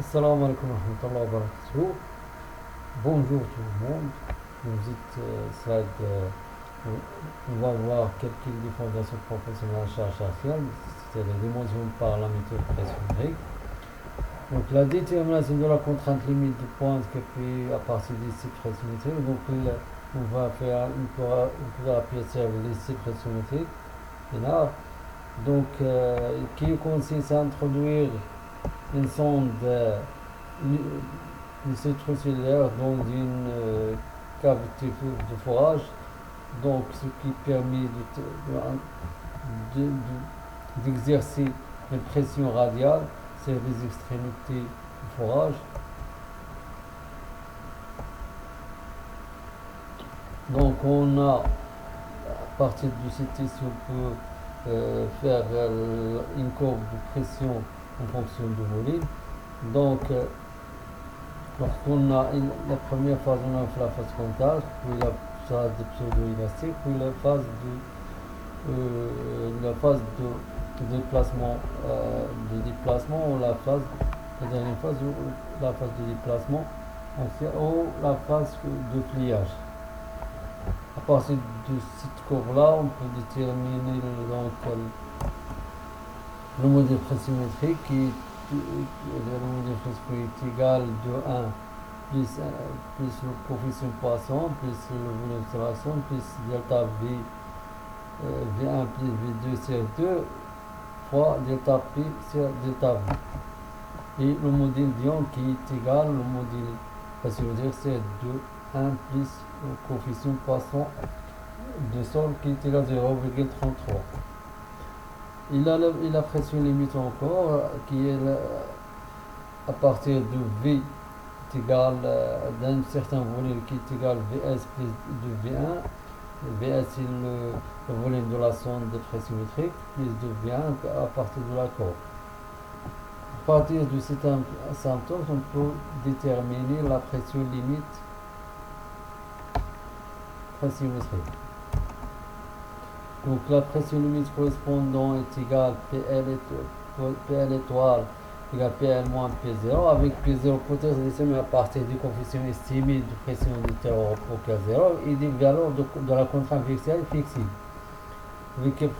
Assalamu alaikum wa rahmatullahi wa barakatuh. Bonjour tout le monde. Vous êtes Saad. On va voir quelles sont les fondations professionnelles en charge artificielle, c'est-à-dire les dimensions par la méthode pression. Donc la détermination de la contrainte limite de pointe que puis à partir des cycles pressométriques. Donc on va faire on peut appuyer sur les cycles pressométriques. Et là, donc qui consiste à introduire une sonde cellulaire dans une cavité de forage, donc ce qui permet d'exercer une pression radiale sur les extrémités du forage. Donc on a, à partir de cette issue, on peut faire une courbe de pression en fonction du volume. Donc lorsqu'on a la première phase, on a la phase frontale, puis la phase de pseudo-élastique, puis la phase de déplacement, ou la dernière phase, la phase de déplacement, ou la phase de pliage. À partir de cette courbe-là, on peut déterminer donc, le modèle pressométrique est égal de 1 plus le coefficient Poisson plus le volume d'observation plus delta V1 plus V2 sur 2 fois delta P sur delta V. Et le modèle d'ion qui est égal au modèle pressométrique, c'est de 1 plus le coefficient Poisson de sol qui est égal à 0,33. Il a la pression limite encore qui est à partir de V est égal d'un certain volume qui est égal à Vs plus de V1. Vs c'est le volume de la sonde de pressométrique plus de V1 à partir de la courbe. À partir de cet asymptote, on peut déterminer la pression limite pressométrique. Donc la pression limite correspondant est égale PL étoile égale PL moins P0 avec P0 potentiel à partir du coefficient estimé de pression de terreau pour K0 et des valeurs de la contrainte vectorielle flexible. V qui est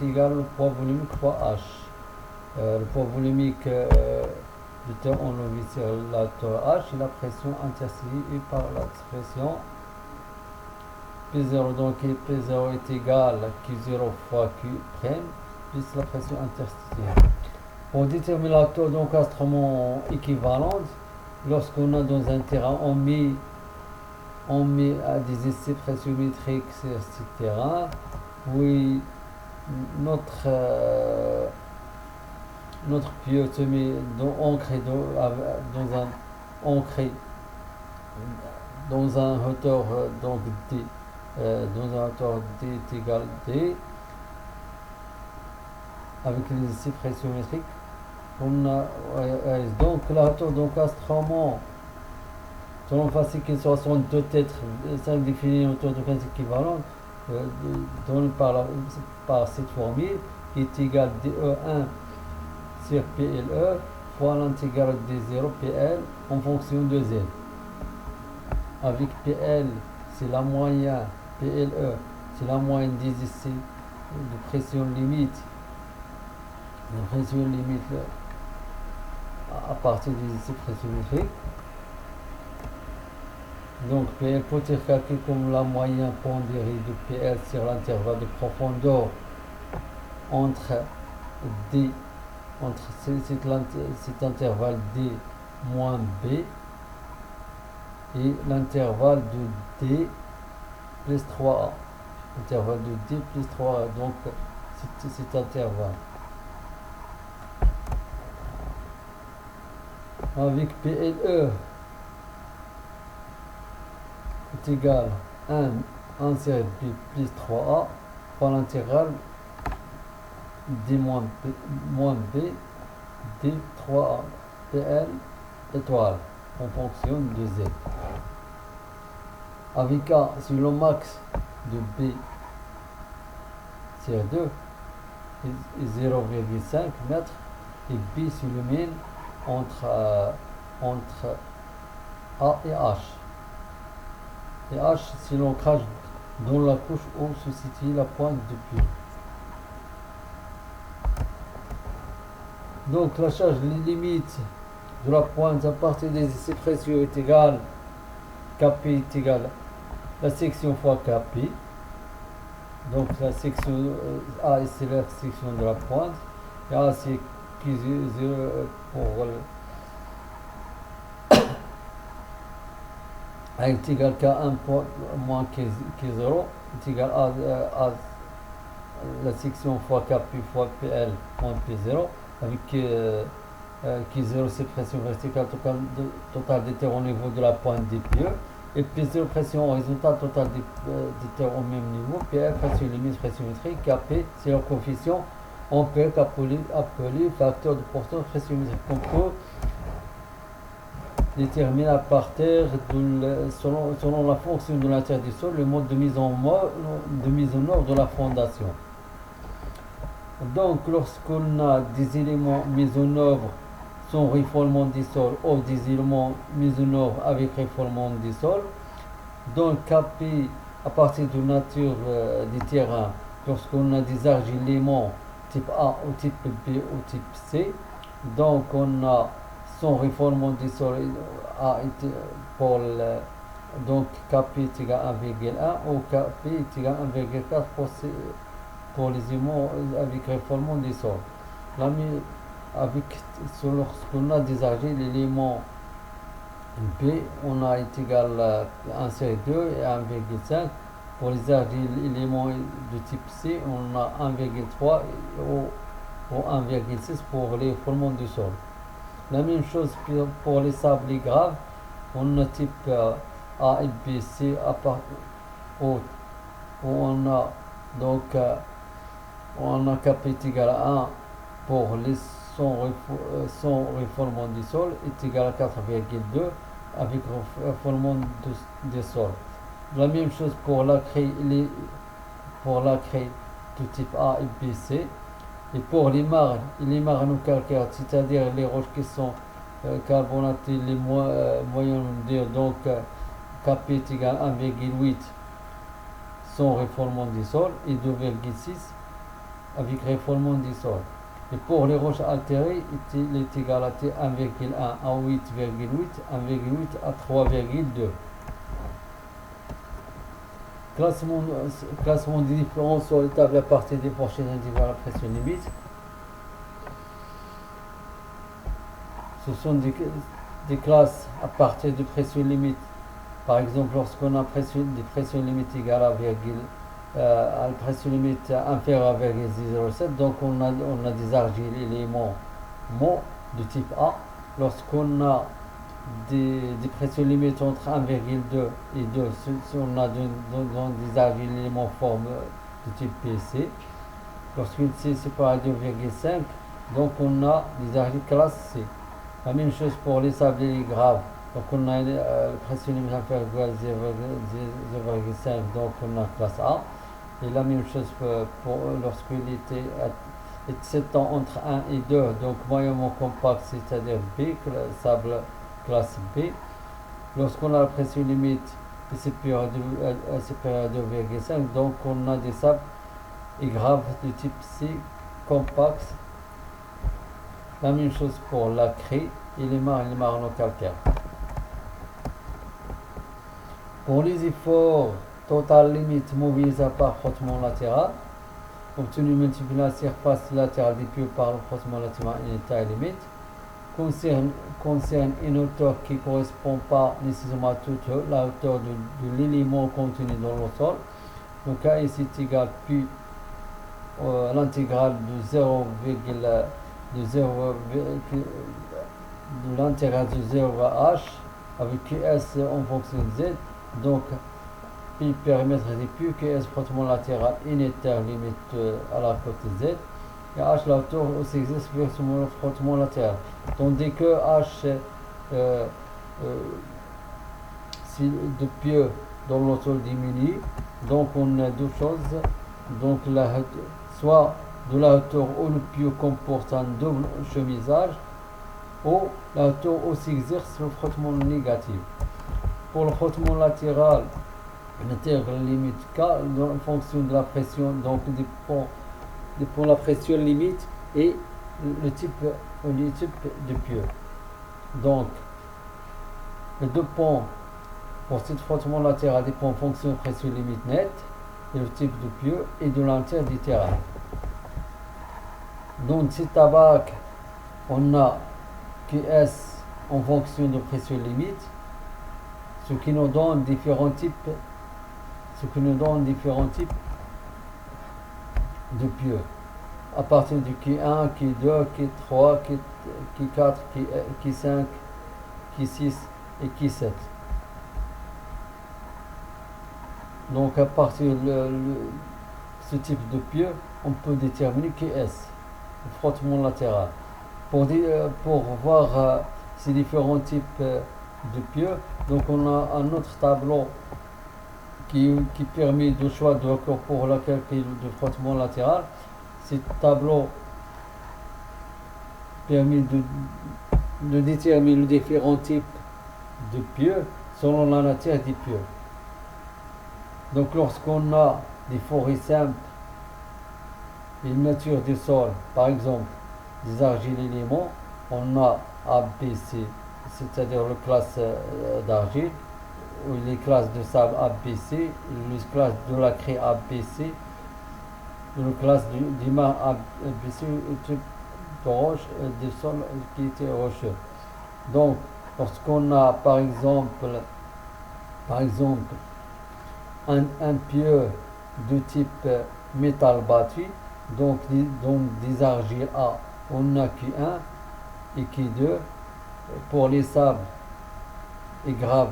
égal au poids volumique fois H. Le poids volumique du terreau on le vit sur la tour H et la pression intercellée par l'expression P0, donc P0 est égal à Q0 fois Q' plus la pression interstitielle. Pour déterminer la tour d'encastrement équivalente, lorsqu'on a dans un terrain, on met à des essais pressométriques sur ce terrain, oui, notre pieu se met ancré dans un hauteur donc D. Dans un hauteur D est égal à D avec les essais pressométriques. Donc la hauteur d'encastrement selon fascicule 62 têtes, ça définit une hauteur d'encastrement équivalente donnée par cette formule qui est égale à DE1 sur PLE fois l'intégrale D0 PL en fonction de Z. Avec PL, c'est la moyenne, PLE, c'est la moyenne des essais de pression limite. La pression limite à partir des essais pressométriques. Donc PL peut être calculé comme la moyenne pondérée de PL sur l'intervalle de profondeur entre cet intervalle D moins B et l'intervalle de D plus 3A. Intervalle de D plus 3A, donc cet intervalle. Avec PLE est égal à 1 sur B plus 3A par l'intégrale D moins B D 3A PL étoile en fonction de Z. Avec A sur le max de B sur 2 est 0,5 mètres et B sur le min entre A et H. Et H, c'est l'ancrage dans la couche où se situe la pointe de puits. Donc la charge limite de la pointe à partir des essais précieux est égale, Kp est égal la section fois Kp. Donc la section A c'est la section de la pointe. Et A c'est Q0 pour A est égal K1 moins Q0 est égal à la section fois Kp fois Pl moins P0 avec Q0 c'est pression verticale totale des terres au niveau de la pointe des pieux et P0 pression horizontale totale des terres au même niveau, Pl pression limite pressiométrique, Kp c'est le coefficient empirique appelé facteur de portance pressiométrique qu'on peut déterminer à partir selon la fonction de l'intérieur du sol, le mode de mise en œuvre de la fondation. Donc lorsqu'on a des éléments mis en œuvre sans refoulement du sol ou des éléments mis en œuvre avec refoulement du sol, donc Kp à partir de la nature du terrain, lorsqu'on a des argilements type A ou type B ou type C, donc on a sans refoulement du sol A pour donc Kp est égal à 1,1 ou Kp est égal à 1,4 pour les éléments avec refoulement du sol. Lorsqu'on a des argiles, l'élément B, on a est égal à 1,2 et 1,5. Pour les argiles, éléments de type C, on a 1,3 ou 1,6 pour les refoulements du sol. La même chose pour les sablés graves, on a type A et B, C, où on a donc on a Kp est égal à 1 pour les sans refoulement du sol est égal à 4,2 avec refoulement des sols. La même chose pour la craie de type A et B, C. Et pour les marnes calcaires, c'est-à-dire les roches qui sont carbonatées, les moyennes donc Kp est égal à 1,8 sans refoulement du sol et 2,6 avec refoulement du sol. Et pour les roches altérées, il est égal à 1,1 à 8,8, 1,8 à 3,2. Classement des différences sur les tables à partir des prochaines individuelles à pression limite. Ce sont des classes à partir de pression limite. Par exemple, lorsqu'on a des pressions limites égales à la pression limite inférieure à 0,07, donc on a des argiles éléments morts de type A. Lorsqu'on a des pressions limites entre 1,2 et 2, on a des argiles éléments formes de type PC. Lorsqu'une C est supérieure à 2,5, donc on a des argiles classe C. La même chose pour les sablés graves. Donc on a la pression limite inférieure à 0,5, donc on a classe A. Et la même chose pour lorsqu'il est s'étend entre 1 et 2, donc moyennement compact, c'est-à-dire B, sable classe B. Lorsqu'on a la pression limite supérieure à 2,5, donc on a des sables et graves de type C, compact. La même chose pour la craie et les marno-calcaires. Pour les efforts total limite mobilisés par frottement latéral, obtenu multiplié la surface latérale des pieux par le frottement latéral et taille limite, concerne une hauteur qui ne correspond pas nécessairement à toute la hauteur de l'élément contenu dans le sol. Donc A ici est égal puis l'intégrale de l'intégrale de 0 à H avec QS en fonction de Z. Donc Pi périmètre des pieux, QS frottement latéral unitaire limite à la côté Z. Et H la hauteur aussi existe sur le frottement latéral. Tandis que H si de pieux dans le sol diminue, donc on a deux choses. Donc soit de la hauteur où le pieu comporte un double chemisage, ou la tour aussi exerce le frottement négatif. Pour le frottement latéral, l'intérieur limite K en fonction de la pression, donc dépend la pression limite et le type de pieu. Donc, les deux points pour ce frottement latéral dépend en fonction de la pression limite nette et le type de pieu et de l'intérieur du terrain. Donc, si tabac, on a QS en fonction de pression limite, ce qui nous donne différents types de pieux à partir du Q1, Q2, Q3, Q4, Q5, Q6 et Q7. Donc à partir de ce type de pieux, on peut déterminer QS, le frottement latéral. Pour voir ces différents types de pieux, donc on a un autre tableau qui permet de choix de recours pour le calcul de frottement latéral. Ce tableau permet de déterminer les différents types de pieux selon la nature des pieux. Donc lorsqu'on a des forêts simples, une nature du sol, par exemple des argiles éléments, on a ABC, c'est-à-dire la classe d'argile, ou les classes de sable ABC, les classes de la craie ABC, les classes du mar ABC, type de roche, des sols qui étaient rocheux. Donc, lorsqu'on a par exemple un pieu de type métal battu, donc des argiles A, on a Q1 et Q2. Pour les sables et graves,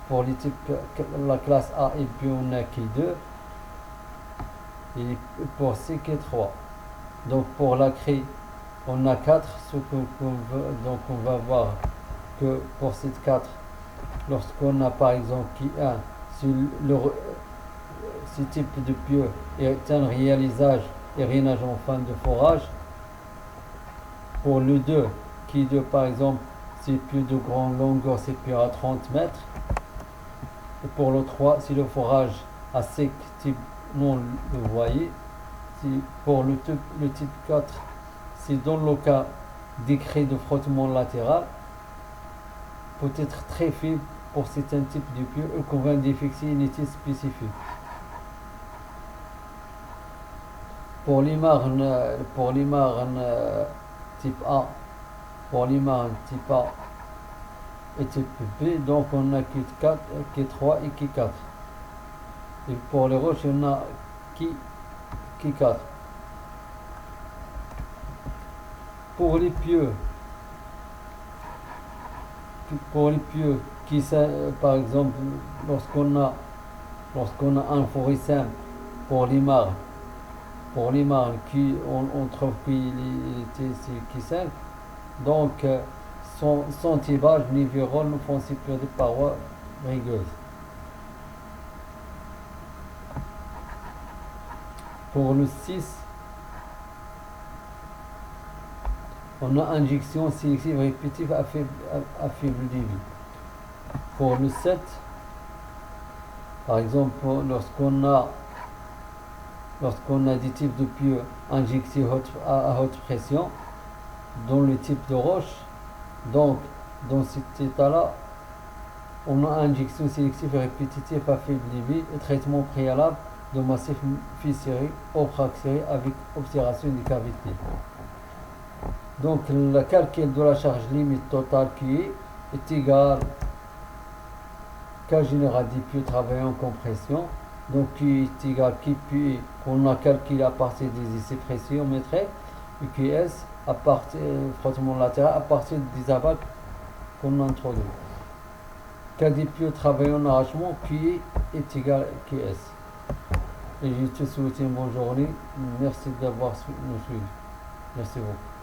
pour les types la classe A et puis on a Q2 et pour C Q3. Donc pour la craie on a 4, donc on va voir que pour cette 4, lorsqu'on a par exemple Q1, ce type de pieu est un réalisage et rainage en fin de forage. Pour le 2, Q2 par exemple, c'est pieu de grande longueur, c'est pieu à 30 mètres. Et pour le 3, c'est le forage à sec, type non le voyez. Pour le type 4, c'est dans le cas décret de frottement latéral, peut être très faible pour certains types de pieux, il convient d'y fixer une étude spécifique. Pour les marnes type A, pour les marnes type A et type B, donc on a Q4, Q3 et Q4. Et pour les roches, on a Q4. Pour les pieux qui, par exemple, lorsqu'on a un forêt simple, pour les marnes, on trouve qui 5, donc son tibage niveron nous font supérieur de parois rigueuses. Pour le 6, on a injection sélective répétitive à faible débit. Pour le 7, par exemple, lorsqu'on a des types de pieux injectés à haute pression dans le type de roche, donc dans cet état-là, on a injection sélective répétitive à faible débit et traitement préalable de massif fissuré ou fracturé avec observation des cavités. Donc le calcul de la charge limite totale qui est égal K général des pieux travaillant en compression. Donc Q est égal Q qu'on a calculé à partir des essais pressiométriques et QS à partir frottement latéral à partir des abacs qu'on a introduit. K des pieux travaillant en arrachement, Q est égal à QS. Et je te souhaite une bonne journée. Merci d'avoir nous suivi. Merci beaucoup.